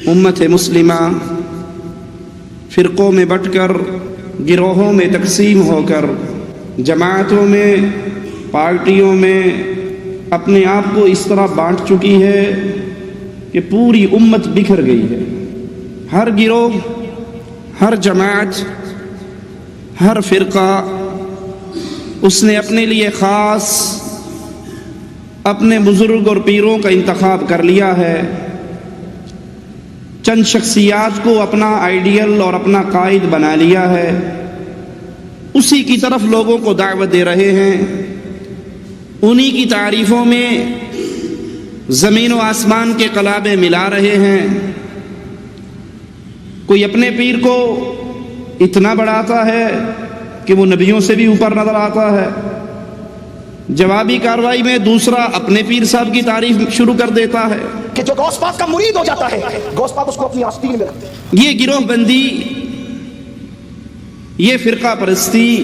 امت مسلمہ فرقوں میں بٹ کر، گروہوں میں تقسیم ہو کر، جماعتوں میں، پارٹیوں میں اپنے آپ کو اس طرح بانٹ چکی ہے کہ پوری امت بکھر گئی ہے۔ ہر گروہ، ہر جماعت، ہر فرقہ اس نے اپنے لیے خاص اپنے بزرگ اور پیروں کا انتخاب کر لیا ہے، چند شخصیات کو اپنا آئیڈیل اور اپنا قائد بنا لیا ہے، اسی کی طرف لوگوں کو دعوت دے رہے ہیں، انہی کی تعریفوں میں زمین و آسمان کے قلابے ملا رہے ہیں۔ کوئی اپنے پیر کو اتنا بڑھاتا ہے کہ وہ نبیوں سے بھی اوپر نظر آتا ہے، جوابی کارروائی میں دوسرا اپنے پیر صاحب کی تعریف شروع کر دیتا ہے کہ جو غوث پاک کا مرید ہو جاتا ہے، غوث پاک اس کو اپنی آستین میں رکھتے ہیں۔ یہ گروہ بندی، یہ فرقہ پرستی،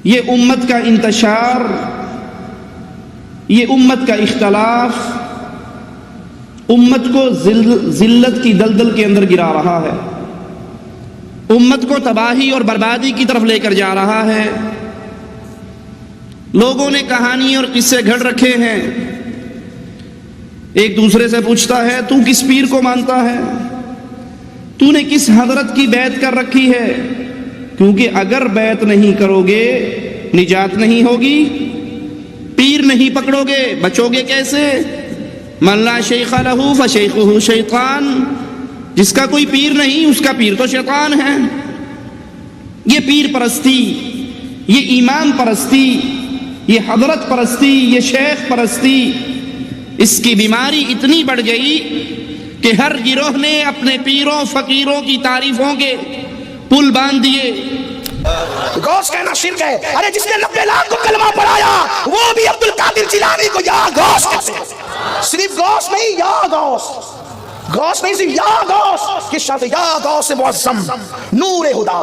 یہ امت کا انتشار، یہ امت کا اختلاف امت کو ذلت کی دلدل کے اندر گرا رہا ہے، امت کو تباہی اور بربادی کی طرف لے کر جا رہا ہے۔ لوگوں نے کہانی اور قصے گھڑ رکھے ہیں، ایک دوسرے سے پوچھتا ہے تو کس پیر کو مانتا ہے، تو نے کس حضرت کی بیعت کر رکھی ہے، کیونکہ اگر بیعت نہیں کرو گے نجات نہیں ہوگی، پیر نہیں پکڑو گے بچو گے کیسے؟ من لا شیخ لہ فشیخہ شیطان، جس کا کوئی پیر نہیں اس کا پیر تو شیطان ہے۔ یہ پیر پرستی، یہ امام پرستی، یہ حضرت پرستی، یہ شیخ پرستی، اس کی بیماری اتنی بڑھ گئی کہ ہر گروہ نے اپنے پیروں فقیروں کی تعریفوں کے پل باندھ دیے۔ غوث کہنا شرک ہے۔ ارے جس نے 90 لاکھ کو کلمہ پڑھایا وہ بھی عبد القادر جیلانی کو یا غوث کہتے ہیں۔ صرف غوث نہیں، یا غوث، غوث نہیں صرف یا غوث، کس شان سے یا غوث معظم نور ہدا۔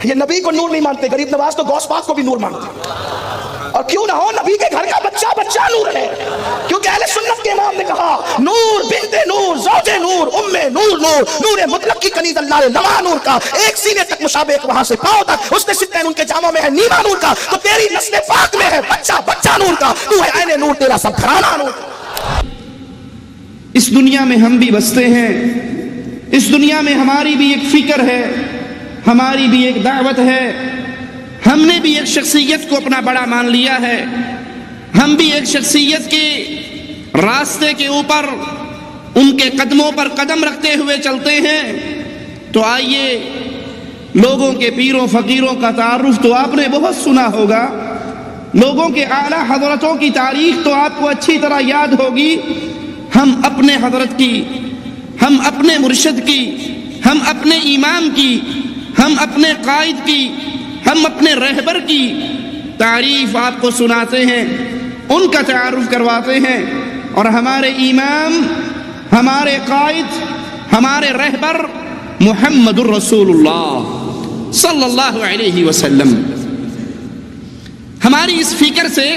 یہ نبی کو نور نہیں مانتے، غریب نواز تو غوث پاک کو بھی نور مانتے، اور کیوں نہ ہو، نبی کے گھر کا بچہ بچہ نور ہے، کیونکہ اہل سنت کے امام نے کہا نور بنت نور زوج نور ام نور نور نور مطلق کی کنیز اللہ نے نوا نور کا، ایک سینے تک مشابہ وہاں سے پاؤں تک، اس نے ستین ان کے جاموں میں ہے نیما نور کا، تو تیری نسل پاک میں ہے بچہ بچہ نور کا، تو ہے عین نور، تیرا سب گھرانہ نور۔ اس دنیا میں ہم بھی بستے ہیں، اس دنیا میں ہماری بھی ایک فکر ہے، ہماری بھی ایک دعوت ہے، ہم نے بھی ایک شخصیت کو اپنا بڑا مان لیا ہے، ہم بھی ایک شخصیت کے راستے کے اوپر ان کے قدموں پر قدم رکھتے ہوئے چلتے ہیں۔ تو آئیے لوگوں کے پیروں فقیروں کا تعارف تو آپ نے بہت سنا ہوگا، لوگوں کے اعلیٰ حضرتوں کی تاریخ تو آپ کو اچھی طرح یاد ہوگی۔ ہم اپنے حضرت کی، ہم اپنے مرشد کی، ہم اپنے امام کی، ہم اپنے قائد کی، ہم اپنے رہبر کی تعریف آپ کو سناتے ہیں، ان کا تعارف کرواتے ہیں، اور ہمارے امام، ہمارے قائد، ہمارے رہبر محمد الرسول اللہ صلی اللہ علیہ وسلم۔ ہماری اس فکر سے،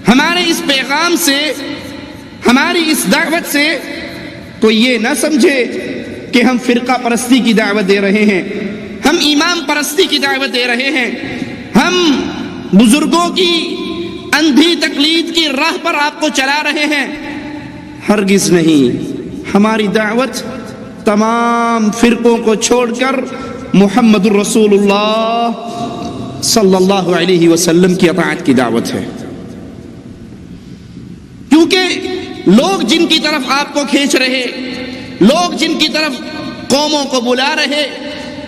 ہمارے اس پیغام سے، ہماری اس دعوت سے کوئی یہ نہ سمجھے کہ ہم فرقہ پرستی کی دعوت دے رہے ہیں، ہم امام پرستی کی دعوت دے رہے ہیں، ہم بزرگوں کی اندھی تقلید کی راہ پر آپ کو چلا رہے ہیں، ہرگز نہیں۔ ہماری دعوت تمام فرقوں کو چھوڑ کر محمد الرسول اللہ صلی اللہ علیہ وسلم کی اطاعت کی دعوت ہے، کیونکہ لوگ جن کی طرف آپ کو کھینچ رہے، لوگ جن کی طرف قوموں کو بلا رہے،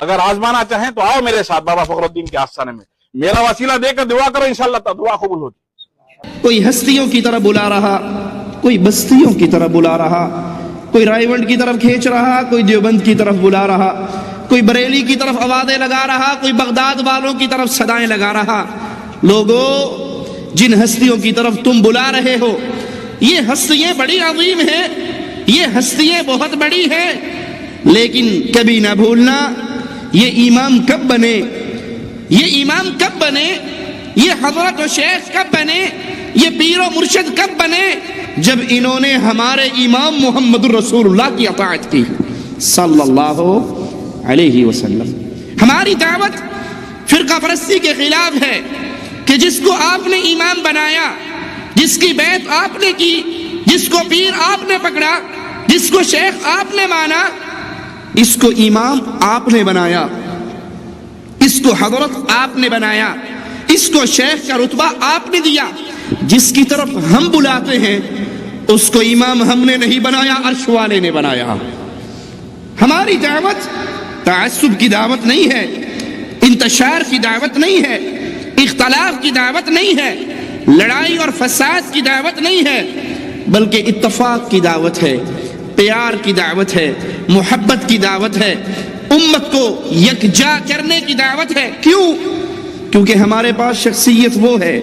اگر آزمانا چاہیں تو آؤ میرے ساتھ بابا فخر الدین کے آستانے میں، میرا وسیلہ دے کر دعا کرو، انشاءاللہ دعا قبول ہوگی۔ کوئی ہستیوں کی طرف بلا رہا، کوئی بستیوں کی طرف بلا رہا، کوئی رائیونڈ کی طرف کھینچ رہا، کوئی دیوبند کی طرف بلا رہا، کوئی بریلی کی طرف آوازیں لگا رہا، کوئی بغداد والوں کی طرف صدائیں لگا رہا۔ لوگوں، جن ہستیوں کی طرف تم بلا رہے ہو، یہ ہستیاں بڑی عظیم ہیں، یہ ہستیاں بہت بڑی ہیں، لیکن کبھی نہ بھولنا یہ امام کب بنے، یہ امام کب بنے، یہ حضرت و شیخ کب بنے، یہ پیر و مرشد کب بنے، جب انہوں نے ہمارے امام محمد الرسول اللہ کی اطاعت کی صلی اللہ علیہ وسلم. ہماری دعوت فرقہ پرستی کے خلاف ہے کہ جس کو آپ نے امام بنایا، جس کی بیعت آپ نے کی، جس کو پیر آپ نے پکڑا، جس کو شیخ آپ نے مانا، اس کو امام آپ نے بنایا، اس کو حضرت آپ نے بنایا، اس کو شیخ کا رتبہ آپ نے دیا. جس کی طرف ہم بلاتے ہیں اس کو امام ہم نے نہیں بنایا، عرش والے نے بنایا. ہماری دعوت تعصب کی دعوت نہیں ہے، انتشار کی دعوت نہیں ہے، اختلاف کی دعوت نہیں ہے، لڑائی اور فساد کی دعوت نہیں ہے، بلکہ اتفاق کی دعوت ہے، پیار کی دعوت ہے، محبت کی دعوت ہے، امت کو یکجا کرنے کی دعوت ہے. کیوں؟ کیونکہ ہمارے پاس شخصیت وہ ہے،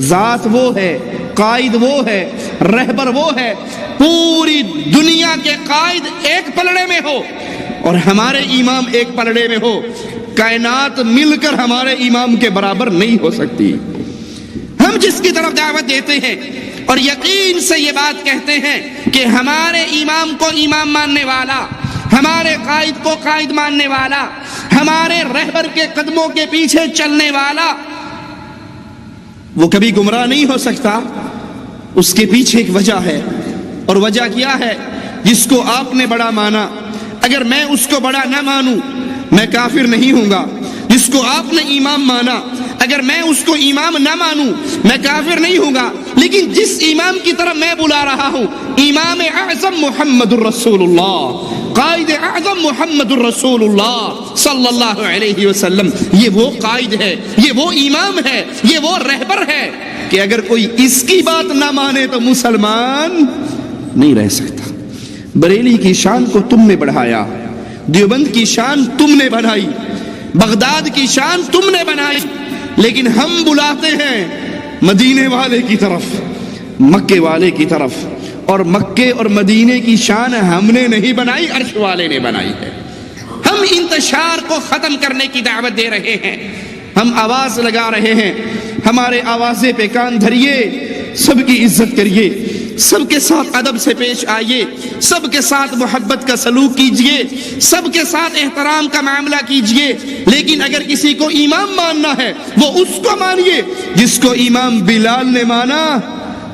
ذات وہ ہے، قائد وہ ہے، رہبر وہ ہے. پوری دنیا کے قائد ایک پلڑے میں ہو اور ہمارے امام ایک پلڑے میں ہو، کائنات مل کر ہمارے امام کے برابر نہیں ہو سکتی. ہم جس کی طرف دعوت دیتے ہیں اور یقین سے یہ بات کہتے ہیں کہ ہمارے امام کو امام ماننے والا، ہمارے قائد کو قائد ماننے والا، ہمارے رہبر کے قدموں کے پیچھے چلنے والا، وہ کبھی گمراہ نہیں ہو سکتا. اس کے پیچھے ایک وجہ ہے، اور وجہ کیا ہے؟ جس کو آپ نے بڑا مانا، اگر میں اس کو بڑا نہ مانوں میں کافر نہیں ہوں گا. جس کو آپ نے امام مانا، اگر میں اس کو امام نہ مانوں میں کافر نہیں ہوں گا. لیکن جس امام کی طرف میں بلا رہا ہوں، امام اعظم محمد الرسول اللہ، قائد اعظم محمد الرسول اللہ صلی اللہ علیہ وسلم، یہ وہ قائد ہے، یہ وہ امام ہے، یہ وہ رہبر ہے کہ اگر کوئی اس کی بات نہ مانے تو مسلمان نہیں رہ سکتا. بریلی کی شان کو تم نے بڑھایا، دیوبند کی شان تم نے بنائی، بغداد کی شان تم نے بنائی، لیکن ہم بلاتے ہیں مدینے والے کی طرف، مکے والے کی طرف، اور مکے اور مدینے کی شان ہم نے نہیں بنائی، عرش والے نے بنائی ہے. ہم انتشار کو ختم کرنے کی دعوت دے رہے ہیں، ہم آواز لگا رہے ہیں. ہمارے آوازے پہ کان دھریے، سب کی عزت کریے، سب کے ساتھ ادب سے پیش آئیے، سب کے ساتھ محبت کا سلوک کیجئے، سب کے ساتھ احترام کا معاملہ کیجئے. لیکن اگر کسی کو امام ماننا ہے وہ اس کو مانیے. جس کو امام بلال نے مانا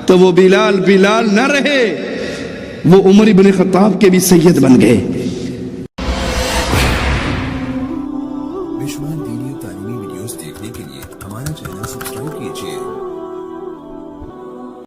تو وہ بلال نہ رہے، وہ عمر ابن خطاب کے بھی سید بن گئے. وشوان دینی تعلیمی ویڈیوز دیکھنے کے لیے ہمارا چینل سبسکرائب کیجیے.